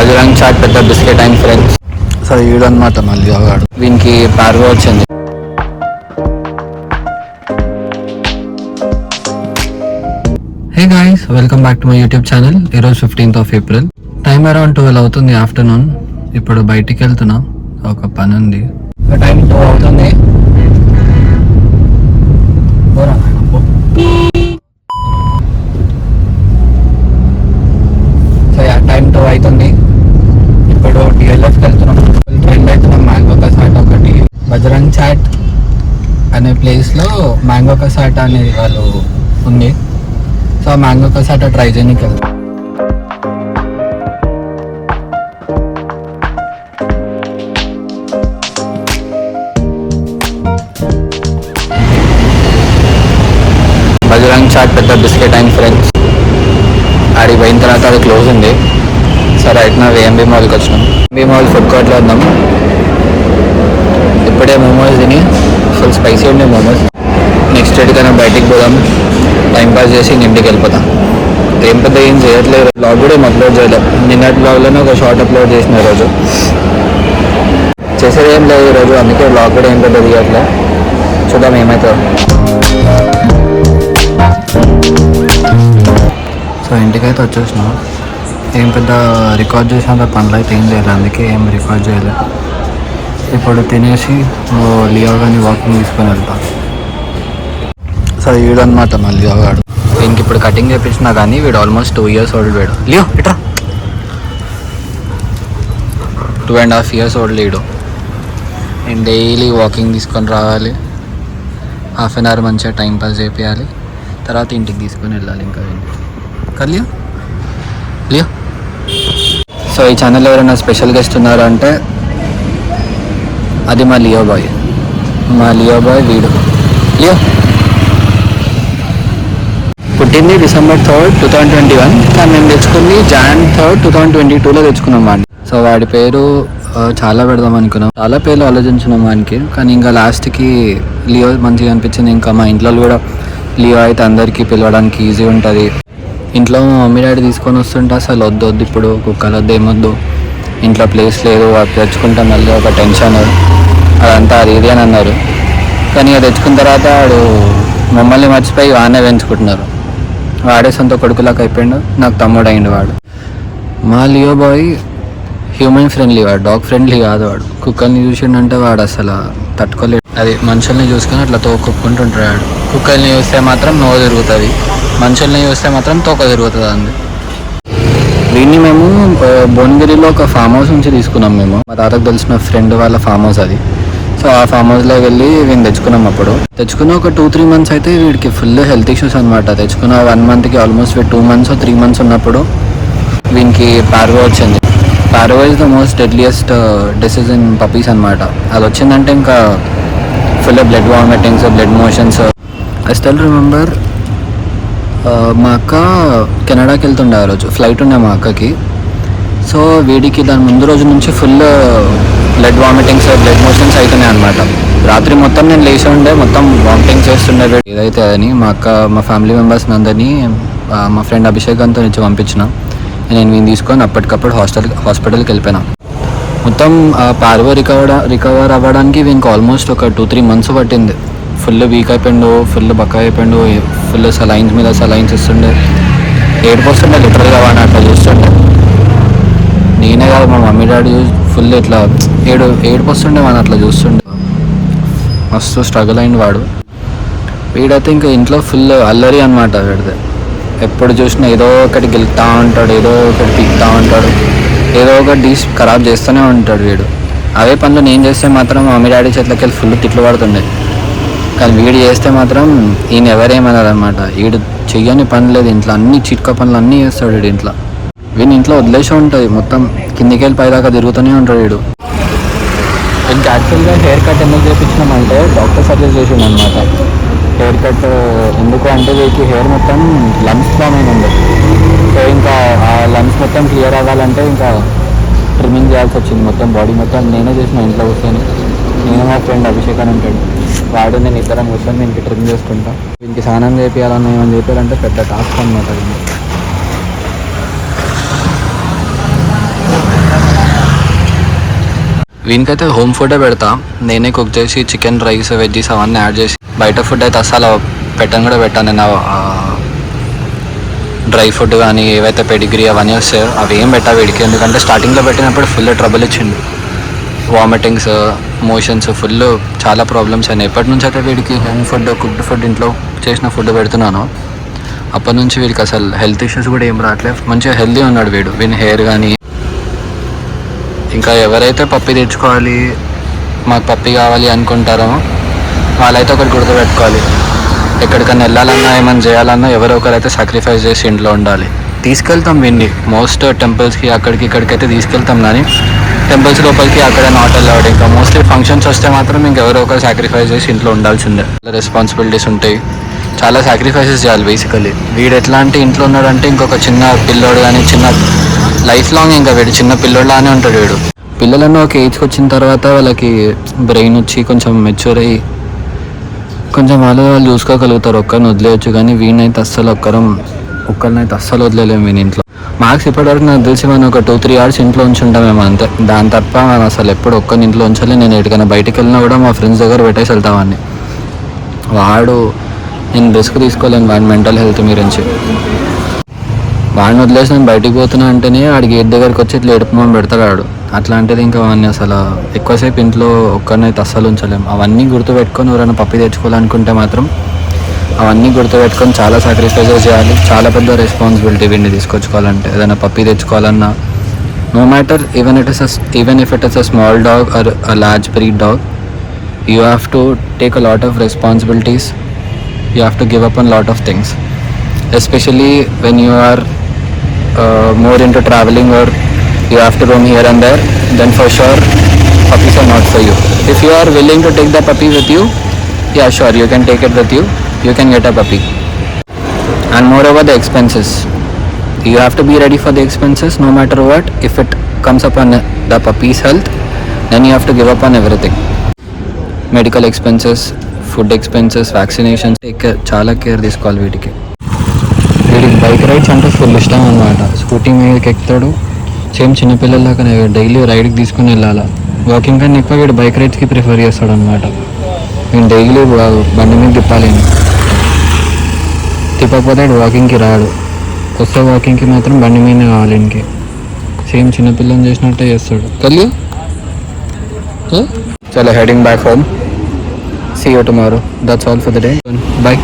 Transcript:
Bajrang chat పెద్ద biscuit and friends. So ఈడనమాట మళ్ళీ వాడు, వీనికి పార్వో వచ్చింది. Hey guys, welcome back to my YouTube channel. ఈరోజు 15th April, టైం అరౌండ్ 12 అవుతుంది ఆఫ్టర్నూన్. ఇప్పుడు బయటికి వెళ్తున్నా, ఒక పని ఉంది. టైం 2 అవుతుంది. సో టైం 2 అవుతుంది. ఇప్పుడు డిఎల్ఎఫ్కి వెళ్తున్నాం. ట్రెండ్ అవుతున్నాం. మ్యాంగో కసాట ఒకటి, బజరంగ్ చాట్ అనే ప్లేస్లో మ్యాంగో కసాట అనేది వాళ్ళు ఉంది. సో మ్యాంగో కసాట ట్రై చేయడానికి వెళ్తాం. బజరంగ్ చాట్ పెద్ద బిస్కెట్ అండ్ ఫ్రెండ్స్. ఆడికి పోయిన తర్వాత అది క్లోజ్ ఉంది. సో రైట్ నా వేఎంబీ మాల్కి వచ్చినాం. వేఎంబీ మాల్ ఫుడ్ కోర్ట్లో ఉన్నాం. ఇప్పుడే మోమోస్ తిని, ఫుల్ స్పైసీ ఉండే మోమోస్. నెక్స్ట్ ఎక్కడికైనా బయటికి పోదాం, టైం పాస్ చేసి ఇంటికి వెళ్ళిపోతాం. ఏం పెద్ద ఏం చేయట్లేదు. బ్లాగ్ కూడా ఏం అప్లోడ్ చేయలేదు. నిన్నటి బ్లాగ్లోనే ఒక షార్ట్ అప్లోడ్ చేసిన ఈరోజు. చేసేది ఏం లేదు ఈరోజు, అందుకే బ్లాగ్ కూడా ఏం పెద్ద తీయట్లేదు. చూద్దాం ఏమవుతుందో. సో ఇంటికైతే వచ్చేసిన. ఏం పెద్ద రికార్డ్ చేసినంత పనులు అయితే ఏం చేయలేదు, అందుకే ఏం రికార్డ్ చేయలేదు. ఇప్పుడు తినేసి లియో కానీ వాకింగ్ తీసుకొని వెళ్తాను. సో వీడనమాట మళ్ళీ వాడు. వీనికి ఇప్పుడు కటింగ్ చేయించినా కానీ వీడు ఆల్మోస్ట్ 2 years ఓల్డ్. వీడు లియో ఇట్రా, 2.5 years ఓల్డ్ లీడు. నేను డైలీ వాకింగ్ తీసుకొని రావాలి, ½ an hour మంచిగా టైం పాస్ చేయాలి, తర్వాత ఇంటికి తీసుకొని వెళ్ళాలి. ఇంకా లియో లియో. సో ఈ ఛానల్ ఎవరైనా స్పెషల్ గెస్ట్ ఉన్నారు అంటే అది మా లియో బాయ్. వీడు లియో. పుట్టింది December 3rd, 2021, కానీ మేము తెచ్చుకుంది Jan 3rd, 2022లో తెచ్చుకున్నాం వాడిని. సో వాడి పేరు చాలా పెడదాం అనుకున్నాం, చాలా పేర్లు ఆలోచించున్నాం వానికి. కానీ ఇంకా లాస్ట్కి లియో మంచిగా అనిపించింది. ఇంకా మా ఇంట్లో కూడా లియో అయితే అందరికీ పిలవడానికి ఈజీ ఉంటుంది. ఇంట్లో మా మమ్మీ డాడీ తీసుకొని వస్తుంటే అసలు వద్దు ఇప్పుడు కుక్కలు వద్దు, ఏమొద్దు, ఇంట్లో ప్లేస్ లేదు, అది తెచ్చుకుంటే మళ్ళీ ఒక టెన్షన్, అదంతా అది ఇది అని అన్నారు. కానీ అది తెచ్చుకున్న తర్వాత వాడు మమ్మల్ని మర్చిపోయి వాడినే పెంచుకుంటున్నారు. వాడే సొంత కొడుకులాగా అయిపోయాడు. నాకు తమ్ముడు అయిండు వాడు. మా లియో బాయ్ హ్యూమన్ ఫ్రెండ్లీ, వాడు డాగ్ ఫ్రెండ్లీ కాదు. వాడు కుక్కల్ని చూసిండంటే వాడు అసలు తట్టుకోలేడు. అది మనుషుల్ని చూసుకొని అట్లా తోకొక్కుంటుంటాడు వాడు. కుక్కల్ని చూస్తే మాత్రం నో తిరుగుతుంది, మనుషుల్ని చూస్తే మాత్రం తోక తిరుగుతుంది. అంది దీన్ని మేము భువనగిరిలో ఒక ఫామ్ హౌస్ నుంచి తీసుకున్నాం. మేము మా తాతకు తెలిసిన ఫ్రెండ్ వాళ్ళ ఫామ్ హౌస్ అది. సో ఆ ఫామ్ హౌస్లోకి వెళ్ళి వీడిని తెచ్చుకున్నాం. అప్పుడు తెచ్చుకున్న ఒక 2-3 months అయితే వీడికి ఫుల్ హెల్త్ ఇష్యూస్ అనమాట. తెచ్చుకున్న 1 monthకి ఆల్మోస్ట్ 2 months 3 months ఉన్నప్పుడు వీనికి పార్వో వచ్చింది. Parvo is the most deadliest disease in puppies అనమాట. అది వచ్చిందంటే ఇంకా full blood vomitings, blood motions. I still remember మా అక్క కెనడాకి వెళ్తుండే ఆ రోజు, ఫ్లైట్ ఉండే మా అక్కకి. సో వీడికి దాని ముందు రోజు నుంచి full blood vomitings, blood motions అవుతున్నాయి అనమాట. రాత్రి మొత్తం నేను లేచి ఉండే, మొత్తం వామిటింగ్ చేస్తుండే. ఏదైతే అని మా అక్క, మా ఫ్యామిలీ మెంబర్స్ని అందరినీ మా ఫ్రెండ్ అభిషేక్ అంతా నుంచి పంపించిన. నేను వీని తీసుకొని అప్పటికప్పుడు హాస్పిటల్కి వెళ్ళిపోయినా. మొత్తం పార్వో రికవర్ అవ్వడానికి వీనికి ఆల్మోస్ట్ ఒక 2-3 months పట్టింది. ఫుల్ వీక్ అయిపోయిండు, ఫుల్ బక్క అయిపోయిండు, ఫుల్ సలైన్స్ మీద సలైన్స్ ఇస్తుండే, ఏడుపు వస్తుండే లిటరల్గా వాడిని అట్లా చూస్తుండే. నేనే కాదు మా మమ్మీ డాడీ ఫుల్ ఇట్లా ఏడుపు వస్తుండే వాడిని అట్లా చూస్తుండే. మస్తు స్ట్రగుల్ అయింది వాడు. వీడైతే ఇంకా ఇంట్లో ఫుల్ అల్లరి అనమాట. వీడితే ఎప్పుడు చూసినా ఏదో ఒకటి గెలుపుతూ ఉంటాడు, ఏదో ఒకటి పీకుతూ ఉంటాడు, ఏదో ఒకటి ఖరాబ్ చేస్తూనే ఉంటాడు వీడు. అవే పనులు నేను చేస్తే మాత్రం మా మమ్మీ డాడీ చేతిలోకి వెళ్ళి ఫుల్ తిట్లు పడుతుండే. కానీ వీడు చేస్తే మాత్రం ఈయన ఎవరేమన్నారు అనమాట. వీడు చెయ్యని పని లేదు ఇంట్లో, అన్ని చిట్కా పనులు అన్నీ చేస్తాడు వీడు ఇంట్లో. వీడిని ఇంట్లో వదిలేసి ఉంటుంది, మొత్తం కిందికి వెళ్ళి పైదాకా తిరుగుతూనే ఉంటాడు వీడు. ఇంకా యాక్చువల్గా హెయిర్ కట్ ఎందుకు చేయించినామంటే డాక్టర్ సజెస్ట్ చేసిండు అనమాట. హెయిర్ కట్ ఎందుకు అంటే వీడికి హెయిర్ మొత్తం లంగ్స్ ఫామ్ అయిన ఉంది. సో ఇంకా ఆ లంగ్స్ మొత్తం క్లియర్ అవ్వాలంటే ఇంకా ట్రిమ్మింగ్ చేయాల్సి వచ్చింది. మొత్తం బాడీ మొత్తం నేనే చేసిన ఇంట్లో కూర్చొని. నేను మా ఫ్రెండ్ అభిషేక్ అని ఉంటాడు, వాడు నేను ఇద్దరం కూర్చొని దీనికి ట్రిమ్ చేసుకుంటాం. దీనికి స్నానం చేయాలని ఏమని చెప్పారంటే పెద్ద టాస్క్ అనమాట. వీనికైతే హోమ్ ఫుడే పెడతా, నేనే కుక్ చేసి చికెన్ రైస్ వెజ్జీస్ అవన్నీ యాడ్ చేసి. బయట ఫుడ్ అయితే అసలు పెట్టను కూడా పెట్టాను నేను. డ్రై ఫుడ్ కానీ ఏవైతే పెడిగ్రీ అవన్నీ వస్తాయో అవి ఏం పెట్టా వీడికి, ఎందుకంటే స్టార్టింగ్లో పెట్టినప్పుడు ఫుల్ ట్రబుల్ ఇచ్చిండు. వామిటింగ్స్, మోషన్స్, ఫుల్ చాలా ప్రాబ్లమ్స్ అయినాయి. ఎప్పటి నుంచి అయితే వీడికి హోమ్ ఫుడ్ కుక్డ్ ఫుడ్ ఇంట్లో చేసిన ఫుడ్ పెడుతున్నాను అప్పటి నుంచి వీడికి అసలు హెల్త్ ఇష్యూస్ కూడా ఏం రావట్లేదు. మంచిగా హెల్తీ ఉన్నాడు వీని హెయిర్ కానీ. ఇంకా ఎవరైతే పప్పి తెచ్చుకోవాలి, మాకు పప్పి కావాలి అనుకుంటారో వాళ్ళైతే ఒకటి గుర్తుపెట్టుకోవాలి, ఎక్కడికన్నా వెళ్ళాలన్నా ఏమైనా చేయాలన్నా ఎవరో ఒకరైతే సాక్రిఫైస్ చేసి ఇంట్లో ఉండాలి. తీసుకెళ్తాం వీడిని మోస్ట్ టెంపుల్స్కి అక్కడికి ఇక్కడికైతే తీసుకెళ్తాం, కానీ టెంపుల్స్ లోపలికి అక్కడ నాట్ అలౌడ్. ఇంకా మోస్ట్లీ ఫంక్షన్స్ వస్తే మాత్రం ఇంకెవరో ఒకరు సాక్రిఫైస్ చేసి ఇంట్లో ఉండాల్సిందే. రెస్పాన్సిబిలిటీస్ ఉంటాయి, చాలా సాక్రిఫైసెస్ చేయాలి బేసికలీ. వీడు ఎట్లా అంటే ఇంట్లో ఉన్నాడంటే ఇంకొక చిన్న పిల్లోడు కానీ చిన్న లైఫ్ లాంగ్ ఇంకా వీడు చిన్న పిల్లోడులానే ఉంటాడు వీడు. పిల్లలను ఒక ఏజ్కి వచ్చిన తర్వాత వాళ్ళకి బ్రెయిన్ వచ్చి కొంచెం మెచ్యూర్ అయ్యి కొంచెం వాళ్ళు చూసుకోగలుగుతారు, ఒక్కరిని వదిలేయచ్చు. కానీ వీడినైతే అస్సలు ఒక్కరినైతే అస్సలు వదిలేలేము వీని ఇంట్లో. మాకు ఇప్పటివరకు నాకు తెలిసి మనం ఒక 2-3 hours ఇంట్లో ఉంచి ఉంటామేమో అంతే. దాని తప్ప మనం అసలు ఎప్పుడు ఒక్కరిని ఇంట్లో ఉంచాలి. నేను ఎక్కడికైనా బయటికి వెళ్ళినా కూడా మా ఫ్రెండ్స్ దగ్గర పెట్టేసి వెళ్తామని. నేను రిస్క్ తీసుకోలేను వాడి మెంటల్ హెల్త్ గురించి. వాడిని వదిలేసి నేను బయటికి పోతున్నా అంటేనే వాడి గేట్ దగ్గరికి వచ్చి ఇట్లా ఏడుపుమని పెడతాడు వాడు. అట్లాంటిది ఇంకా వాడిని అసలు ఎక్కువసేపు ఇంట్లో ఒక్కరినైతే అస్సలు ఉంచలేము. అవన్నీ గుర్తుపెట్టుకొని ఎవరైనా పప్పి తెచ్చుకోవాలనుకుంటే మాత్రం అవన్నీ గుర్తుపెట్టుకొని చాలా సాక్రిఫైసెస్ చేయాలి. చాలా పెద్ద రెస్పాన్సిబిలిటీ వీడిని తీసుకొచ్చుకోవాలంటే. ఏదైనా పప్పి తెచ్చుకోవాలన్నా no matter even if it is a small dog or a large breed dog, you have to take a lot of responsibilities. You have to give up on a lot of things, especially when you are more into traveling or you have to roam here and there, then for sure puppies are not for you. If you are willing to take the puppy with you, yeah sure, you can take it with you, you can get a puppy. And moreover the expenses, you have to be ready for the expenses no matter what. If it comes upon the puppy's health, then you have to give up on everything. Medical expenses, food expenses, vaccinations, చాలా care తీసుకోవాలి వీటికి. Bike rides అంటే full ఇష్టం అనమాట. Scooty మీదకి ఎక్కుతాడు, same చిన్నపిల్లలాగానే daily రైడ్కి తీసుకుని వెళ్ళాలి. వాకింగ్ కన్నా ఎక్కువ వీడు బైక్ రైడ్స్కి ప్రిఫర్ చేస్తాడు అనమాట. నేను డైలీ బండి మీద తిప్పాలేను, తిప్పకపోతే వాకింగ్కి రాడు. వస్తే వాకింగ్కి మాత్రం బండి మీదనే కావాలి. ఇంకే సేమ్ చిన్నపిల్లని చేసినట్టే చేస్తాడు. కలియు చలో, heading back home. See you tomorrow. That's all for the day. Bye.